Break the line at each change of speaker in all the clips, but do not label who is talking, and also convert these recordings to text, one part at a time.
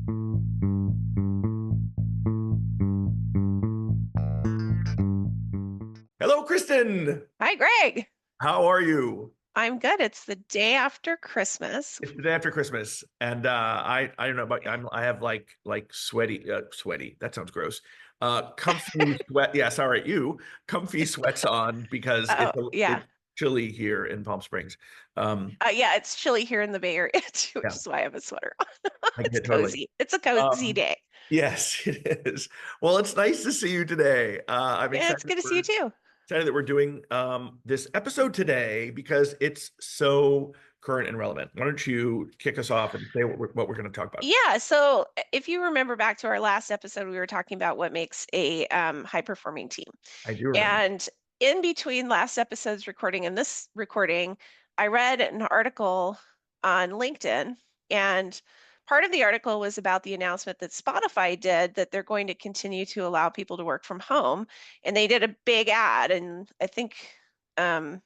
Hello, Kristen.
Hi, Greg.
How are you?
I'm good. It's the day after Christmas.
It's the day after Christmas, and I don't know about I have like sweaty. That sounds gross. Comfy sweat. Yeah, sorry, you comfy sweats on because
Oh, yeah.
it's chilly here in Palm Springs. Um,
Yeah, it's chilly here in the Bay Area too, which
yeah,
is why I have a sweater on.
I get
It's
it totally.
cozy. It's a cozy
Um,
day.
yes, it is. Well, it's nice to see you today. I'm
Yeah, it's good to see you too.
excited that we're doing this episode today because it's so current and relevant. Why don't you kick us off and say what we're going to talk about?
Yeah, so if you remember back to our last episode, we were talking about what makes a high-performing team.
I do remember.
And in between last episode's recording and this recording, I read an article on LinkedIn, and part of the article was about the announcement that Spotify did that they're going to continue to allow people to work from home. And they did a big ad, and I think um,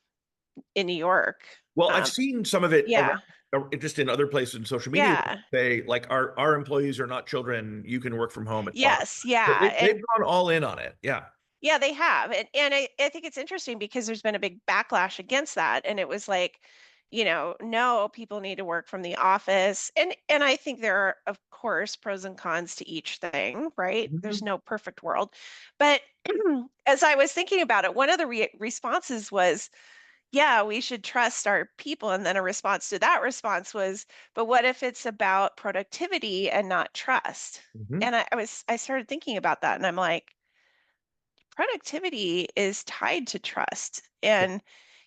in New York.
Well, I've
Um,
seen some of it
yeah,
just in other places in social media.
yeah,
They like our employees are not children. You can work from home. It's fine.
yes,
So
yeah.
they've
And
gone all in on it. Yeah.
yeah, they have. And I think it's interesting because there's been a big backlash against that. And it was like, no, people need to work from the office. And I think there are, of course, pros and cons to each thing, right? There's
Mhm.
no perfect world. But as I was thinking about it, one of the responses was, yeah, we should trust our people. And then a response to that response was, but what if it's about productivity and not trust?
Mhm.
And I started thinking about that, and I'm like, productivity is tied to trust,
Yeah.
and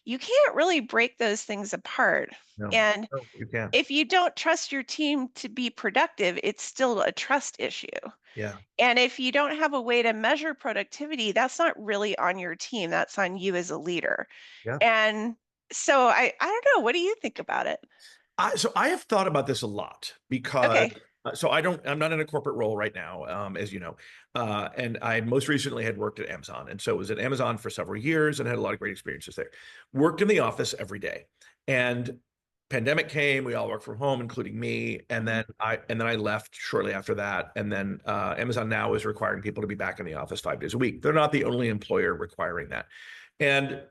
you can't really break those things apart.
No,
And
no, you can't.
if you don't trust your team to be productive, it's still a trust issue.
Yeah.
And if you don't have a way to measure productivity, that's not really on your team, that's on you as a leader.
Yeah.
And so I don't know, what do you think about it?
So I have thought about this a lot because
Okay.
I'm not in a corporate role right now, as you know, and I most recently had worked at Amazon, and so was at Amazon for several years and had a lot of great experiences there. Worked in the office every day, and pandemic came. We all worked from home, including me, and
Mhm.
then I left shortly after that, and then Amazon now is requiring people to be back in the office 5 days a week. They're not the only employer requiring that, and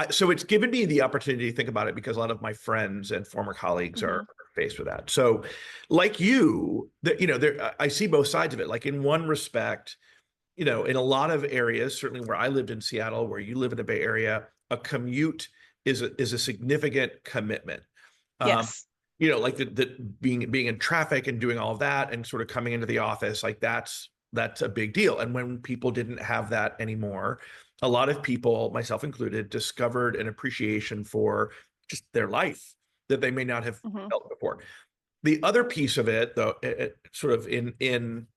so it's given me the opportunity to think about it because a lot of my friends and former colleagues are
Mhm.
faced with that. So, like you, I see both sides of it. Like in one respect, in a lot of areas, certainly where I lived in Seattle, where you live in the Bay Area, a commute is a significant commitment. Um,
Yes.
like the being in traffic and doing all of that and sort of coming into the office, like that's a big deal. And when people didn't have that anymore, a lot of people, myself included, discovered an appreciation for just their life that they may not have
Mhm.
felt before. The other piece of it, though, sort of in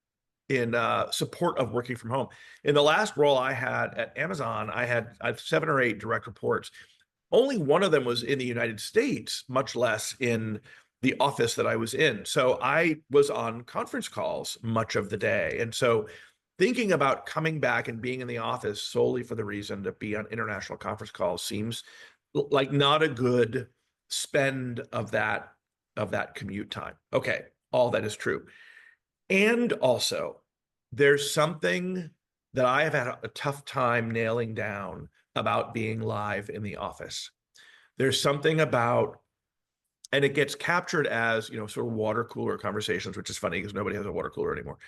support of working from home. In the last role I had at Amazon, I had 7 or 8 direct reports. Only one of them was in the United States, much less in the office that I was in. So I was on conference calls much of the day. And so thinking about coming back and being in the office solely for the reason to be on international conference calls seems like not a good spend of that commute time. Okay, all that is true. And also, there's something that I have had a tough time nailing down about being live in the office. There's something about, and it gets captured as, sort of water cooler conversations, which is funny because nobody has a water cooler anymore.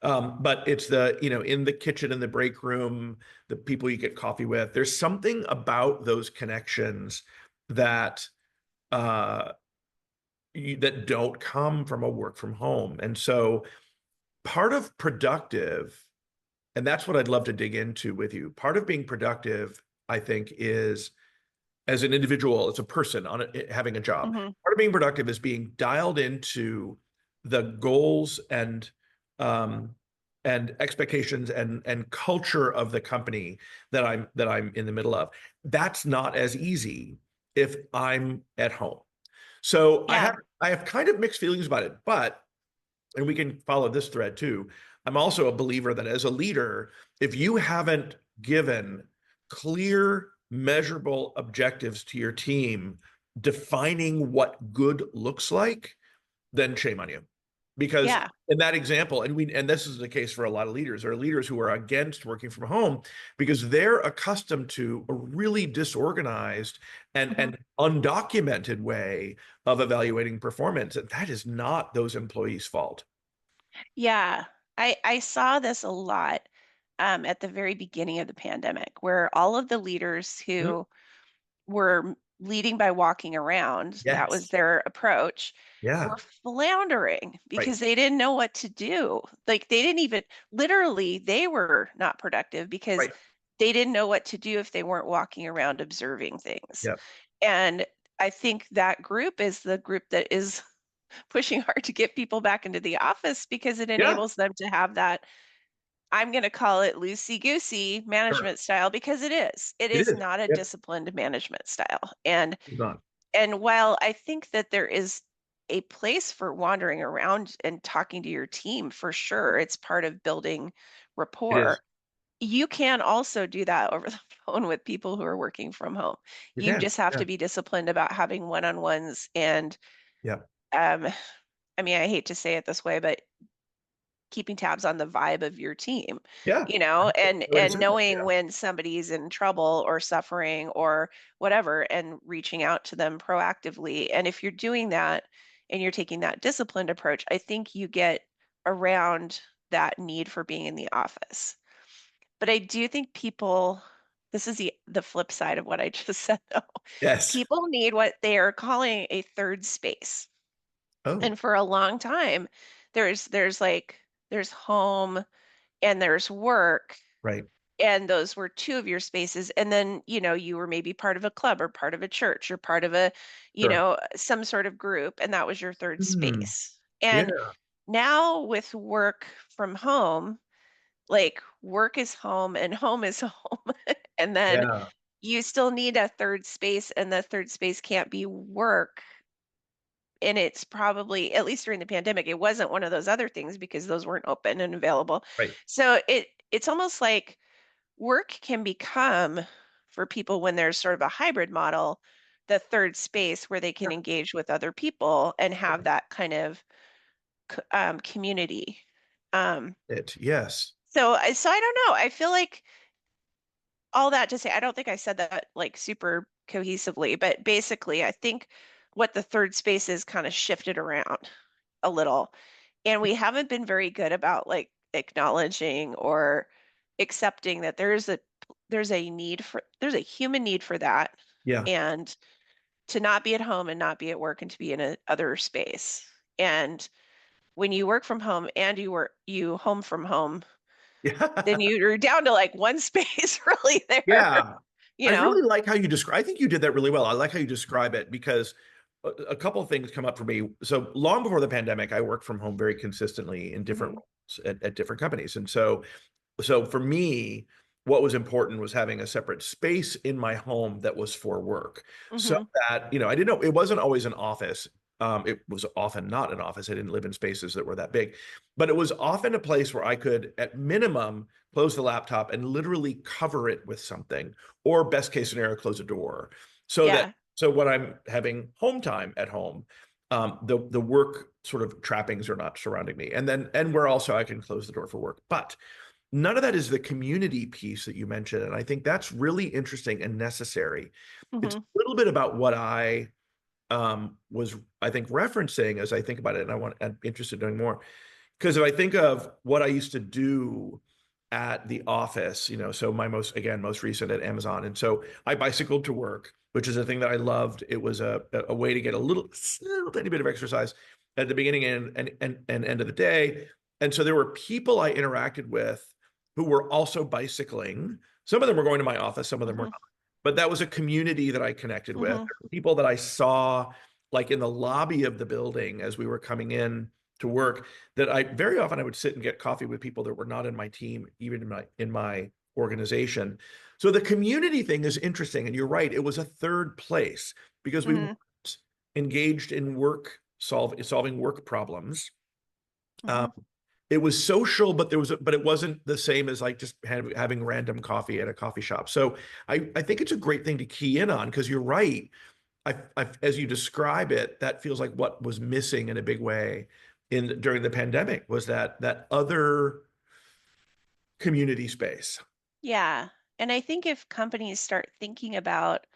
But it's in the kitchen, in the break room, the people you get coffee with. There's something about those connections that uh, that don't come from a work from home. And so part of productive, and that's what I'd love to dig into with you. Part of being productive, I think, is as an individual, as a person having a job.
Mhm.
Part of being productive is being dialed into the goals um, and expectations and culture of the company that I'm in the middle of. That's not as easy if I'm at home. So I
Yeah.
have I have kind of mixed feelings about it, but and we can follow this thread too. I'm also a believer that as a leader, if you haven't given clear, measurable objectives to your team, defining what good looks like, then shame on you. because
Yeah.
in that example, and this is the case for a lot of leaders, there are leaders who are against working from home because they're accustomed to a really disorganized
Mhm.
and undocumented way of evaluating performance. And that is not those employees' fault.
Yeah. I saw this a lot at the very beginning of the pandemic, where all of the leaders
Mhm.
who were leading by walking around, that was
Yes.
their approach,
Yeah.
were floundering
Right.
because they didn't know what to do. Like they didn't even, literally, they were not productive because
Right.
they didn't know what to do if they weren't walking around observing things.
Yeah.
And I think that group is the group that is pushing hard to get people back into the office because it
Yeah.
enables them to have that, I'm going to call it loosey goosey
Sure.
management style, because it is. It
It
is
is.
not a
Yep.
disciplined management style.
It's not.
And while I think that there is a place for wandering around and talking to your team, for sure, it's part of building
It is.
rapport. You can also do that over the phone with people who are working from home.
You
You
can.
just have
Yeah.
to be disciplined about having one-on-ones and
Yeah.
um I mean, I hate to say it this way, but keeping tabs on the vibe of your team,
Yeah.
you know, and
Way to say that.
knowing
Yeah.
when somebody's in trouble or suffering or whatever, and reaching out to them proactively. And if you're doing that and you're taking that disciplined approach, I think you get around that need for being in the office. But I do think people, this is the flip side of what I just said though.
Yes.
People need what they are calling a third space.
Oh,
And for a long time, there's like there's home and there's work,
right.
and those were two of your spaces. And then, you were maybe part of a club or part of a church or part of a,
Sure.
some sort of group, and that was your third
Hmm.
space.
Yeah.
And now with work from home, like work is home and home is home. And then
Yeah.
you still need a third space, and the third space can't be work. And it's probably, at least during the pandemic, it wasn't one of those other things because those weren't open and available.
Right.
So it's almost like work can become, for people when there's sort of a hybrid model, the third space where they can
Yeah.
engage with other people and have
Right.
that kind of community. Um,
Yes.
so I don't know. I feel like all that to say, I don't think I said that like super cohesively, but basically, I think what the third space is kind of shifted around a little. And we haven't been very good about like acknowledging or accepting that there's a human need for that,
Yeah.
and to not be at home and not be at work and to be in a other space. And when you work from home and you home from home,
Yeah.
then you're down to like one space really there,
Yeah.
you
I
know?
really like how you describe, I think you did that really well. I like how you describe it because a couple of things come up for me. So long before the pandemic, I worked from home very consistently in different
Mhm,
roles at different companies. And so for me, what was important was having a separate space in my home that was for work. So
mhm,
that, I didn't know it wasn't always an office. It was often not an office. I didn't live in spaces that were that big, but it was often a place where I could, at minimum, close the laptop and literally cover it with something, or best case scenario, close a door. So that
yeah,
so when I'm having home time at home, the work sort of trappings are not surrounding me, and where also I can close the door for work. But none of that is the community piece that you mentioned. And I think that's really interesting and necessary. It's a
mhm,
little bit about what I was, I think, referencing as I think about it. And I'm interested in doing more. Because if I think of what I used to do at the office, so my most recent at Amazon. And so I bicycled to work, which is a thing that I loved. It was a way to get a little tiny bit of exercise at the beginning and end of the day. And so there were people I interacted with who were also bicycling. Some of them were going to my office, some of them were
mhm,
not. But that was a community that I connected with.
mhm,
People that I saw like in the lobby of the building as we were coming in to work, that I very often I would sit and get coffee with people that were not in my team, even in my organization. So the community thing is interesting, and you're right. It was a third place because we
mhm,
weren't engaged in solving work problems. Um,
mhm.
it was social, but but it wasn't the same as like just having random coffee at a coffee shop. So I think it's a great thing to key in on because you're right. As you describe it, that feels like what was missing in a big way in during the pandemic was that other community space.
Yeah. And I think if companies start thinking about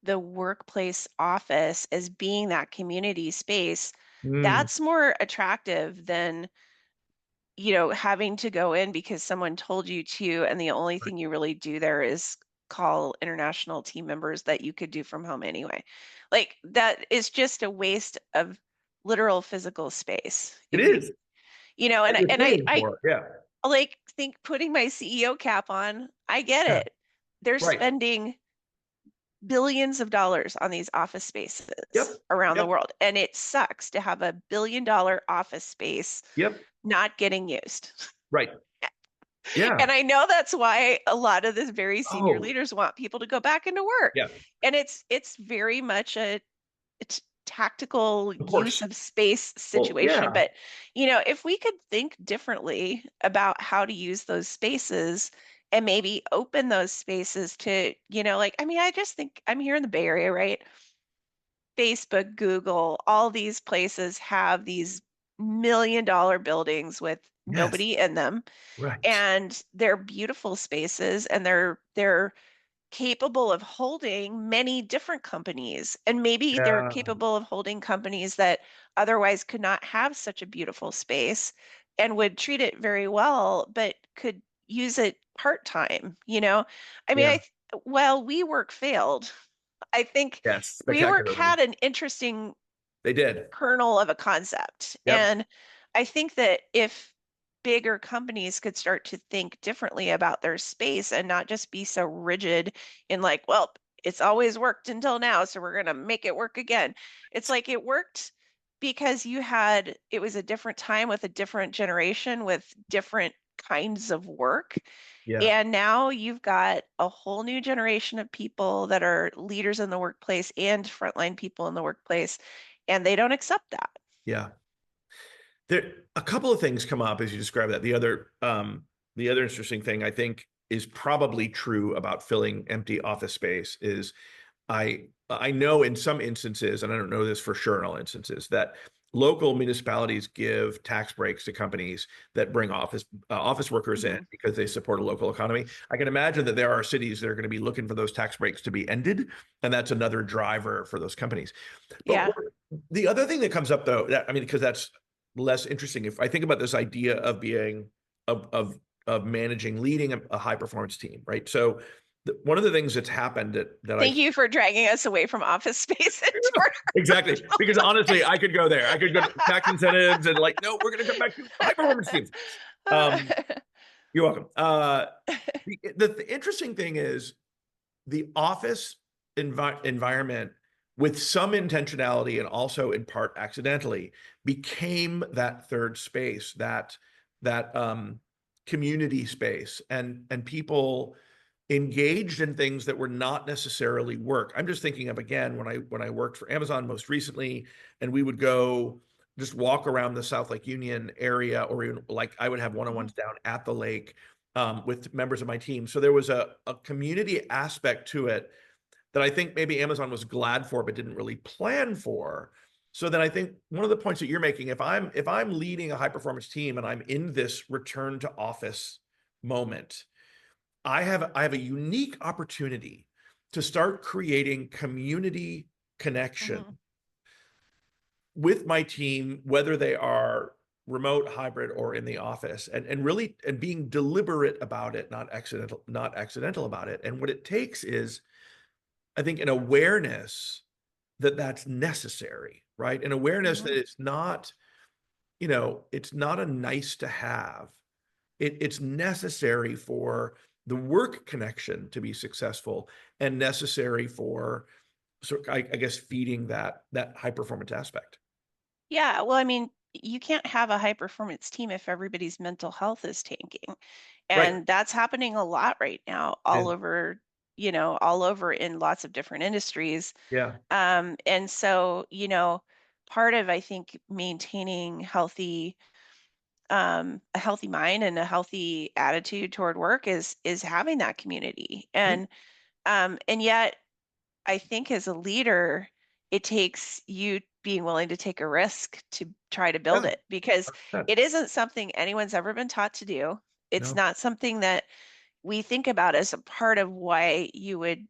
the workplace office as being that community space,
Mm,
that's more attractive than, having to go in because someone told you to, and the only
right.
thing you really do there is call international team members that you could do from home anyway. Like that is just a waste of literal physical space.
It
If you,
is.
and
And
I,
you're
and I,
paying
I
for it. Yeah.
like think putting my CEO cap on, I get
Yeah.
it. They're
Right.
spending billions of dollars on these office
Yep.
spaces around the
Yep.
world. And it sucks to have $1 billion office space
Yep.
not getting used.
Right. Yeah.
And I know that's why a lot of the very senior
Oh,
leaders want people to go back into work.
yeah.
And it's very much a tactical
Of
use
course.
of space
Well,
situation.
yeah.
But, if we could think differently about how to use those spaces and maybe open those spaces to, like, I mean, I just think I'm here in the Bay Area, right? Facebook, Google, all these places have these $1 million buildings with
Yes.
nobody in them,
Right.
and they're beautiful spaces, and they're capable of holding many different companies, and maybe they're
Yeah.
capable of holding companies that otherwise could not have such a beautiful space and would treat it very well but could use it part-time. I mean,
Yeah.
while WeWork failed, I think
Yes.
WeWork
Spectacularly.
had an interesting
They did.
kernel of a concept.
Yep.
And I think that if bigger companies could start to think differently about their space and not just be so rigid in like, well, it's always worked until now, so we're going to make it work again. It's like it worked because it was a different time with a different generation with different kinds of work.
Yeah.
And now you've got a whole new generation of people that are leaders in the workplace and frontline people in the workplace, and they don't accept that.
Yeah. There a couple of things come up as you describe that. The other interesting thing I think is probably true about filling empty office space is I know in some instances, and I don't know this for sure in all instances, that local municipalities give tax breaks to companies that bring office workers in
Mhm.
because they support a local economy. I can imagine that there are cities that are going to be looking for those tax breaks to be ended, and that's another driver for those companies. But
Yeah.
the other thing that comes up, though, I mean, because that's less interesting. If I think about this idea of being of managing, leading a high performance team, right? So one of the things that's happened that I
Thank you for dragging us away from office space and toward
exactly, because honestly, I could go there. I could go to tax incentives and like, no, we're going to come back to high performance teams. Um, you're welcome. The interesting thing is the office environment, with some intentionality and also in part accidentally, became that third space, that community space, and people engaged in things that were not necessarily work. I'm just thinking of again when I worked for Amazon most recently, and we would go just walk around the South Lake Union area, or even like I would have one-on-ones down at the lake with members of my team. So there was a community aspect to it that I think maybe Amazon was glad for, but didn't really plan for. So then I think one of the points that you're making, if I'm leading a high performance team and I'm in this return to office moment, I have a unique opportunity to start creating community connection
Mhm.
with my team, whether they are remote, hybrid, or in the office, and really and being deliberate about it, not accidental about it. And what it takes is, I think, an awareness that that's necessary, right? An awareness that
Mhm.
it's not a nice to have. It's necessary for the work connection to be successful and necessary for, so I guess, feeding that high performance aspect.
Yeah, well, I mean, you can't have a high performance team if everybody's mental health is tanking.
Right.
And that's happening a lot right now,
Yeah.
all over in lots of different industries.
Yeah.
And so, part of, I think, maintaining a healthy mind and a healthy attitude toward work is having that community. And yet I think as a leader, it takes you being willing to take a risk to try to build
Yeah,
it, because
100%.
it isn't something anyone's ever been taught to do. It's
No.
not something that we think about as a part of why you would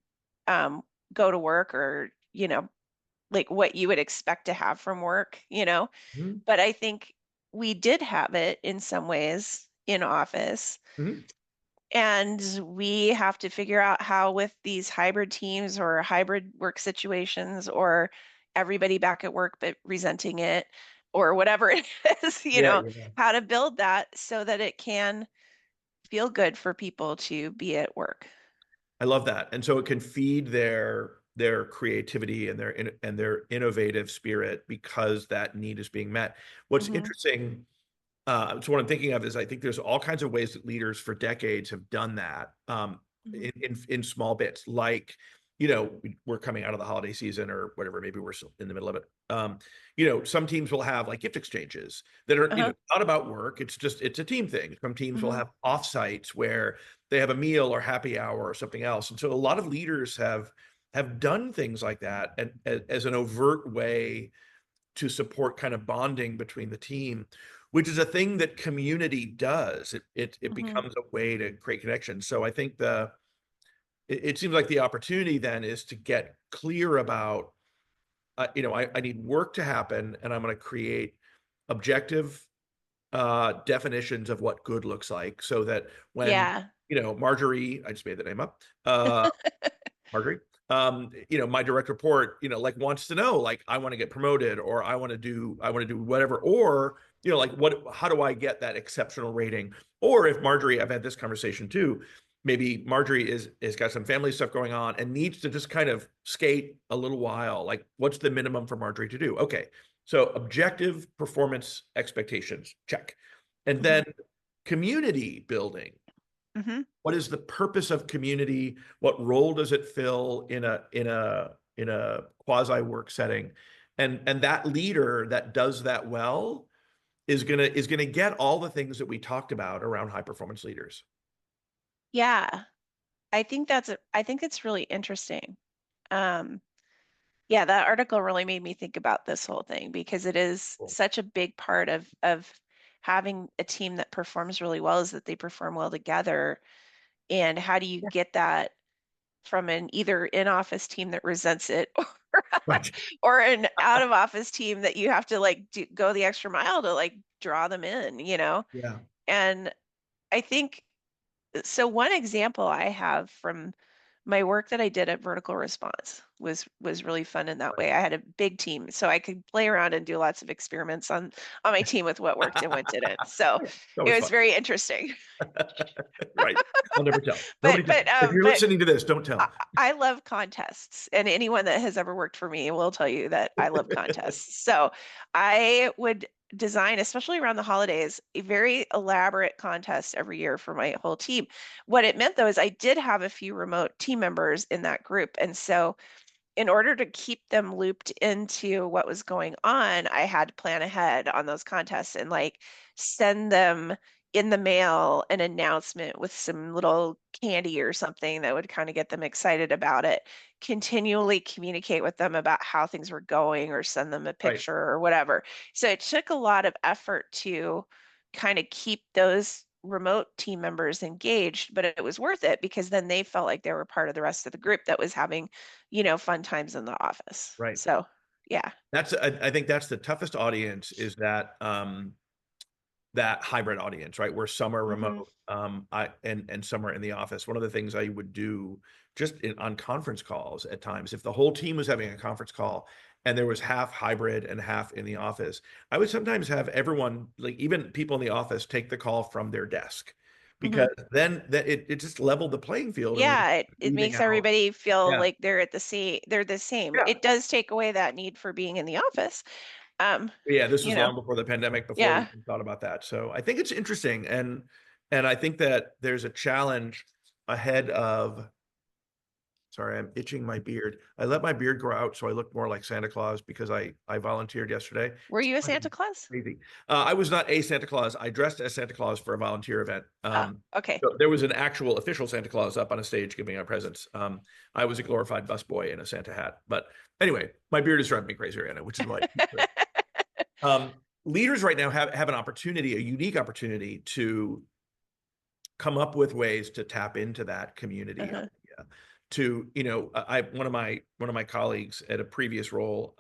um, go to work, or, like what you would expect to have from work,
Mhm.
But I think we did have it in some ways in office.
Mhm.
And we have to figure out how, with these hybrid teams or hybrid work situations, or everybody back at work but resenting it, or whatever it is,
Yeah, yeah.
how to build that so that it can feel good for people to be at work.
I love that. And so it can feed their creativity and their innovative spirit because that need is being met. What's
Hmm.
interesting, so what I'm thinking of is I think there's all kinds of ways that leaders for decades have done that,
Hmm.
in small bits, like, we're coming out of the holiday season or whatever, maybe we're still in the middle of it. Some teams will have like gift exchanges that are,
Uh-huh.
not about work. It's a team thing. Some teams will
Hmm.
have offsites where they have a meal or happy hour or something else. And so a lot of leaders have done things like that, and as an overt way to support kind of bonding between the team, which is a thing that community does. It
Hmm.
becomes a way to create connection. So I think it seems like the opportunity then is to get clear about, I need work to happen, and I'm going to create objective definitions of what good looks like, so that when,
Yeah.
Marjorie, I just made the name up, Marjorie, my direct report, like wants to know, like, I want to get promoted, or I want to do whatever, or, like, how do I get that exceptional rating? Or if Marjorie, I've had this conversation too, maybe Marjorie is got some family stuff going on and needs to just kind of skate a little while. Like, what's the minimum for Marjorie to do? Okay. So objective performance expectations, check. And
Hmm.
then community building.
Hmm.
What is the purpose of community? What role does it fill in a quasi work setting? And that leader that does that well is gonna get all the things that we talked about around high performance leaders.
Yeah. I think it's really interesting. Um, yeah, that article really made me think about this whole thing, because it is
Cool.
such a big part of having a team that performs really well, is that they perform well together. And how do you
Yeah.
get that from an either in-office team that resents it, or
Right.
or an out-of-office team that you have to like go the extra mile to like draw them in,
Yeah.
And I think so. One example I have from my work that I did at Vertical Response was really fun in that way. I had a big team, so I could play around and do lots of experiments on my team with what worked and what didn't. So
It's
it
always
was
fun.
very interesting.
Right. I'll never tell. Nobody
But
tell. If you're
but
listening to this, don't
I,
tell.
I love contests, and anyone that has ever worked for me will tell you that I love contests. So I would design, especially around the holidays, a very elaborate contest every year for my whole team. What it meant though is I did have a few remote team members in that group. And so in order to keep them looped into what was going on, I had to plan ahead on those contests and like send them in the mail an announcement with some little candy or something that would kind of get them excited about it. Continually communicate with them about how things were going, or send them a
Right.
picture or whatever. So it took a lot of effort to kind of keep those remote team members engaged, but it was worth it, because then they felt like they were part of the rest of the group that was having, fun times in the office.
Right.
So, yeah.
I think that's the toughest audience, is that hybrid audience, right? Where some are
Hmm.
remote, and some are in the office. One of the things I would do just on conference calls at times, if the whole team was having a conference call and there was half hybrid and half in the office, I would sometimes have everyone, like even people in the office, take the call from their desk,
Hmm.
because then it just leveled the playing field, and we
Yeah, it
leaving
makes
out.
everybody feel
Yeah.
like they're the same.
Yeah.
It does take away that need for being in the office. Um,
Yeah, this
you
was
know,
long before the pandemic, before we
yeah.
even thought about that. So I think it's interesting, and I think that there's a challenge ahead of Sorry, I'm itching my beard. I let my beard grow out so I look more like Santa Claus because I volunteered yesterday.
Were
It's
you a
driving
Santa
me
Claus?
crazy. I was not a Santa Claus. I dressed as Santa Claus for a volunteer event.
Ah, okay.
So there was an actual official Santa Claus up on a stage giving out presents. I was a glorified busboy in a Santa hat. But anyway, my beard is driving me crazy right now, which is why. Leaders right now have an opportunity, a unique opportunity to come up with ways to tap into that community
Uh-huh.
idea. To, you know, one of my colleagues at a previous role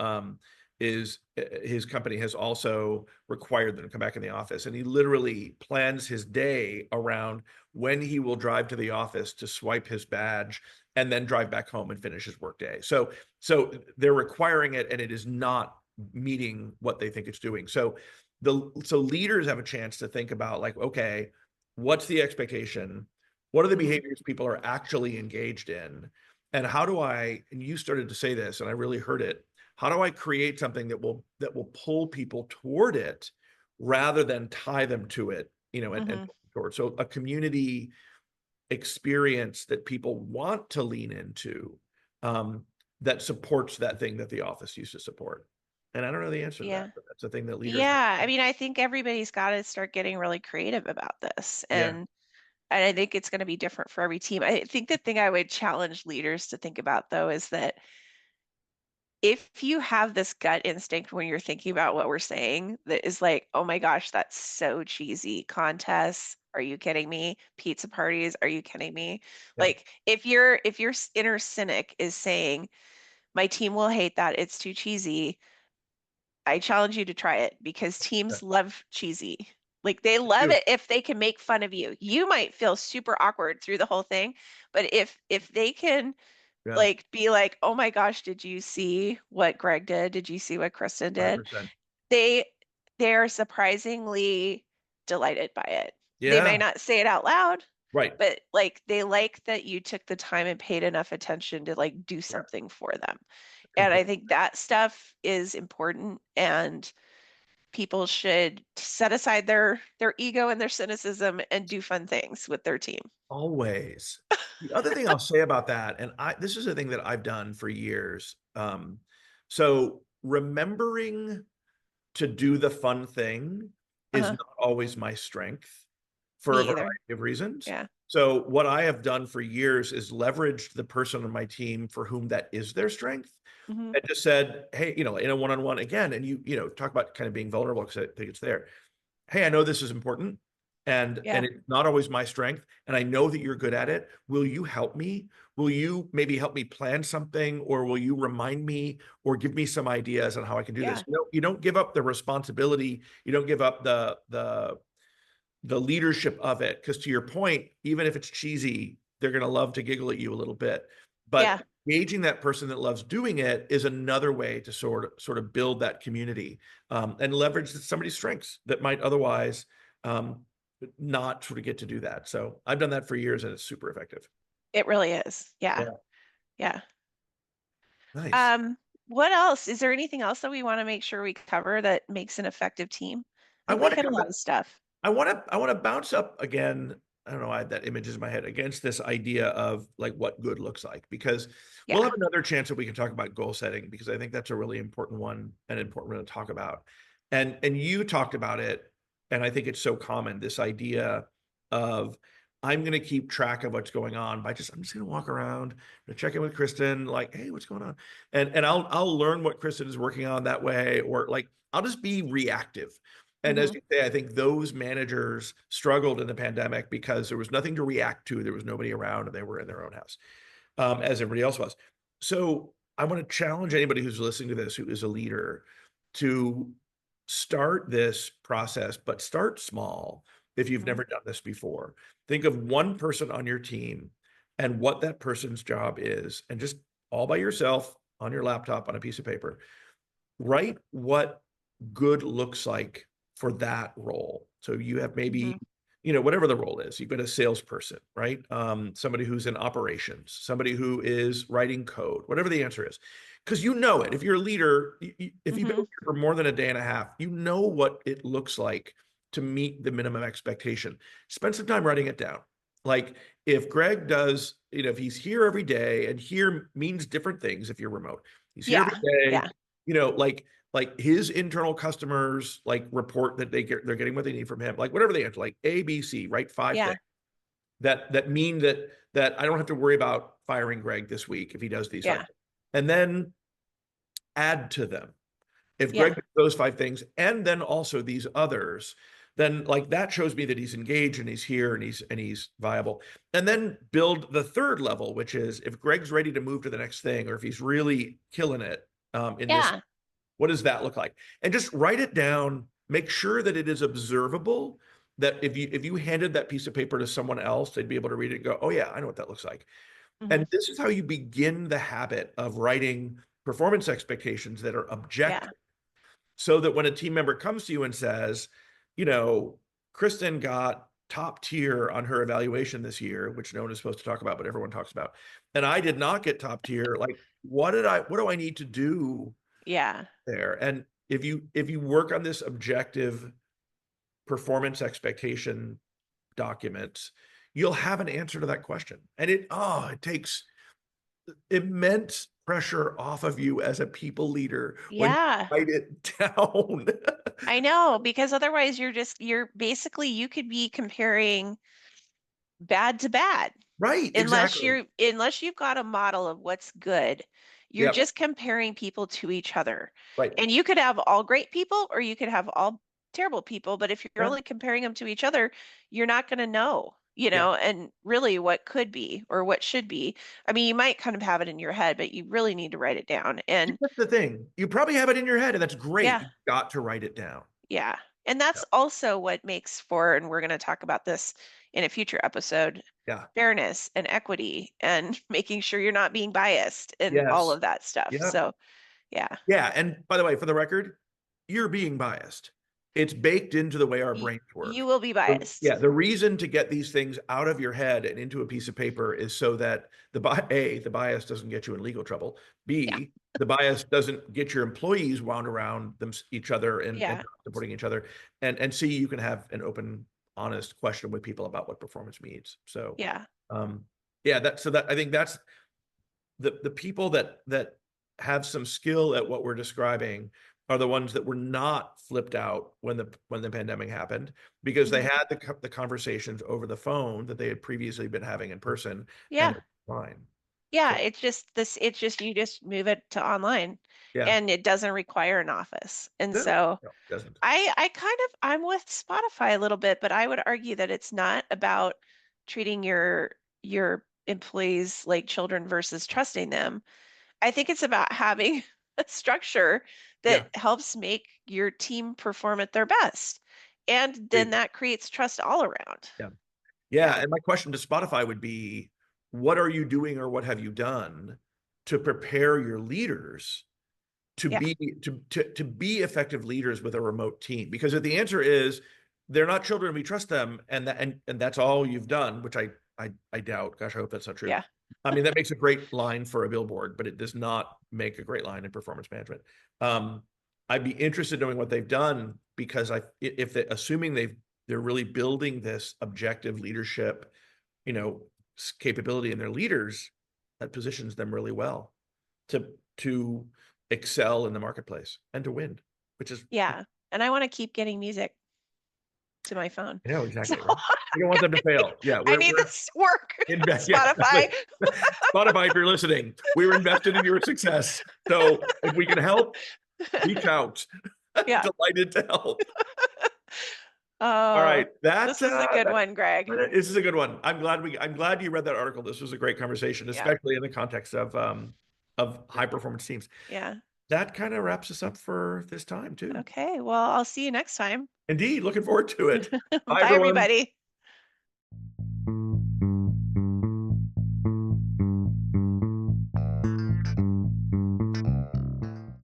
is his company has also required them to come back in the office, and he literally plans his day around when he will drive to the office to swipe his badge and then drive back home and finish his workday. So they're requiring it, and it is not meeting what they think it's doing. So leaders have a chance to think about, like, okay, what's the expectation? What are the
Mhm.
behaviors people are actually engaged in? And how do I, and you started to say this, and I really heard it, how do I create something that will pull people toward it rather than tie them to it, you know, and
Mhm.
toward. So a community experience that people want to lean into, that supports that thing that the office used to support. And I don't know the answer to that,
Yeah.
but that's the thing that leaders have.
Yeah. I mean, I think everybody's got to start getting really creative about this.
Yeah.
And I think it's going to be different for every team. I think the thing I would challenge leaders to think about though is that if you have this gut instinct when you're thinking about what we're saying that is like, oh my gosh, that's so cheesy. Contests, are you kidding me? Pizza parties, are you kidding me?
Yeah.
Like if your inner cynic is saying, my team will hate that, it's too cheesy, I challenge you to try it because
Yeah.
teams love cheesy. Like they love it if they can make fun of you. You might feel super awkward through the whole thing, but if they can
Yeah.
like be like, "Oh my gosh, did you see what Greg did? Did you see what Kristen did?"
100%.
They they are surprisingly delighted by it. They may
Yeah.
not say it out loud,
Right.
but like they like that you took the time and paid enough attention to like do
Yeah.
something for them. And I
Complete.
think that stuff is important and people should set aside their ego and their cynicism and do fun things with their team.
Always. The other thing I'll say about that, and this is a thing that I've done for years. So remembering to do the fun thing is
Uh-huh.
not always my strength for a
Me either.
variety of reasons.
Yeah.
So what I have done for years is leveraged the person on my team for whom that is their strength,
Hmm.
and just said, hey, you know, in a one-on-one again, and you know, talk about kind of being vulnerable because I think it's there. Hey, I know this is important,
Yeah.
and it's not always my strength, and I know that you're good at it. Will you help me? Will you maybe help me plan something, or will you remind me or give me some ideas on how I can do this?
Yeah.
You don't give up the responsibility. You don't give up the leadership of it, because to your point, even if it's cheesy, they're going to love to giggle at you a little bit.
Yeah.
But engaging that person that loves doing it is another way to sort of build that community, and leverage somebody's strengths that might otherwise um, not sort of get to do that. So I've done that for years, and it's super effective.
It really is. Yeah.
Yeah,
Yeah.
nice.
Um, what else? Is there anything else that we want to make sure we cover that makes an effective team? I
I
think we
want to
hit a
come
lot
back.
of stuff.
I want to bounce up again. I don't know. I had that image in my head against this idea of like what good looks like, because we'll
Yeah.
have another chance that we can talk about goal setting, because I think that's a really important one and important one to talk about. And you talked about it, and I think it's so common, this idea of, I'm going to keep track of what's going on by I'm just going to walk around and check in with Kristen, like, hey, what's going on? And I'll learn what Kristen is working on that way, or like I'll just be reactive. And as
Hmm.
you say, I think those managers struggled in the pandemic because there was nothing to react to. There was nobody around, and they were in their own house, as everybody else was. So I want to challenge anybody who's listening to this, who is a leader, to start this process, but start small. If you've
Hmm.
never done this before, think of one person on your team and what that person's job is, and just all by yourself on your laptop on a piece of paper, write what good looks like for that role. So you have maybe,
Hmm.
you know, whatever the role is, you've got a salesperson, right? Somebody who's in operations, somebody who is writing code, whatever the answer is. Because you know it. If you're a leader, if you've been
Hmm.
here for more than a day and a half, you know what it looks like to meet the minimum expectation. Spend some time writing it down. Like if Greg does, if he's here every day, and here means different things if you're remote. He's here
Yeah.
every day,
Yeah.
like his internal customers like report that they're getting what they need from him, like whatever they have, like A, B, C, right? 5 things
Yeah.
that mean that I don't have to worry about firing Greg this week if he does these 5
Yeah.
things. And then add to them. If
Yeah.
Greg does those 5 things and then also these others, then like that shows me that he's engaged and he's here and he's viable. And then build the third level, which is if Greg's ready to move to the next thing, or if he's really killing it in this,
Yeah.
what does that look like? And just write it down. Make sure that it is observable. That if you handed that piece of paper to someone else, they'd be able to read it and go, "Oh yeah, I know what that looks like."
Mhm.
And this is how you begin the habit of writing performance expectations that are
Yeah.
objective, so that when a team member comes to you and says, Kristen got top tier on her evaluation this year, which no one is supposed to talk about, but everyone talks about, and I did not get top tier. Like, what do I need to do
Yeah.
there? And if you work on this objective performance expectation document, you'll have an answer to that question. And it takes immense pressure off of you as a people leader when you
Yeah.
write it down.
I know, because otherwise you're basically, you could be comparing bad to bad.
Right,
Unless
exactly.
you've got a model of what's good, you're
Yep,
just comparing people to each other.
right.
And you could have all great people or you could have all terrible people, but if you're
Yeah,
only comparing them to each other, you're not going to know,
yeah.
and really what could be or what should be. I mean, you might kind of have it in your head, but you really need to write it down. And
That's the thing. You probably have it in your head, and that's great.
yeah,
You've got to write it down.
yeah. And
Yeah,
that's also what makes for, and we're going to talk about this in a future episode,
yeah.
fairness and equity and making sure you're not being biased and all
Yes.
of that stuff.
Yeah.
So, yeah,
Yeah, and by the way, for the record, you're being biased. It's baked into the way our
y
brains
you
work.
will be biased.
Yeah, the reason to get these things out of your head and into a piece of paper is so that the bias doesn't get you in legal trouble.
Yeah,
B, the bias doesn't get your employees wound around each other and
yeah,
supporting each other. And C, you can have an open, honest question with people about what performance means. So,
yeah,
um, yeah, I think that's the people that have some skill at what we're describing are the ones that were not flipped out when the pandemic happened, because they
mhm,
had the conversations over the phone that they had previously been having in person, and
yeah,
it's fine.
yeah.
So
It's just you just move it to online,
yeah,
and it doesn't require an office. And
no,
so
no, it doesn't.
I'm with Spotify a little bit, but I would argue that it's not about treating your employees like children versus trusting them. I think it's about having a structure
Yeah,
that helps make your team perform at their best. And then
agreed.
that creates trust all around.
Yeah, yeah.
Yeah.
And my question to Spotify would be, what are you doing, or what have you done to prepare your leaders to
Yeah.
be to be effective leaders with a remote team? Because if the answer is they're not children, we trust them, and that's all you've done, which I doubt. Gosh, I hope that's not true.
Yeah.
I mean, that makes a great line for a billboard, but it does not make a great line in performance management. um I'd be interested in knowing what they've done, because if they, assuming they're really building this objective leadership, you know capability in their leaders, that positions them really well to excel in the marketplace and to win, which is,
Yeah. And I want to keep getting music to my phone. So
exactly right. You don't want them to fail. Yeah,
I
we're
need this to work.
yeah,
Spotify.
exactly. Spotify, if you're listening, we're invested in your success. So if we can help, reach out.
Yeah.
Delighted to help. All
Oh,
right, that's
this is a good one, Greg.
this is a good one. I'm glad you read that article. This was a great conversation,
Yeah.
especially in the context of high performance teams.
Yeah.
That kind of wraps us up for this time too.
Okay. Well, I'll see you next time.
Indeed, looking forward to it. Bye,
Bye,
everyone.
everybody.